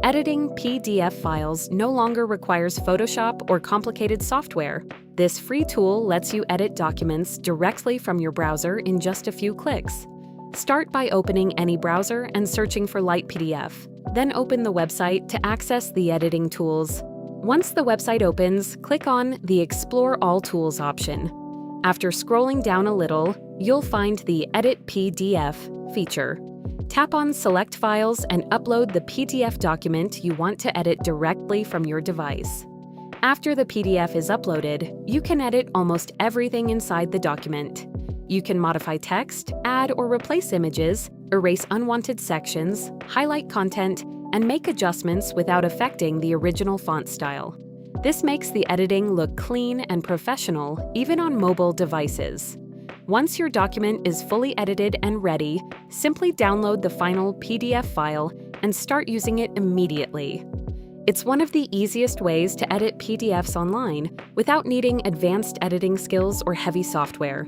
Editing PDF files no longer requires Photoshop or complicated software. This free tool lets you edit documents directly from your browser in just a few clicks. Start by opening any browser and searching for Light PDF. Then open the website to access the editing tools. Once the website opens, click on the Explore All Tools option. After scrolling down a little, you'll find the Edit PDF feature. Tap on Select Files and upload the PDF document you want to edit directly from your device. After the PDF is uploaded, you can edit almost everything inside the document. You can modify text, add or replace images, erase unwanted sections, highlight content, and make adjustments without affecting the original font style. This makes the editing look clean and professional, even on mobile devices. Once your document is fully edited and ready, simply download the final PDF file and start using it immediately. It's one of the easiest ways to edit PDFs online without needing advanced editing skills or heavy software.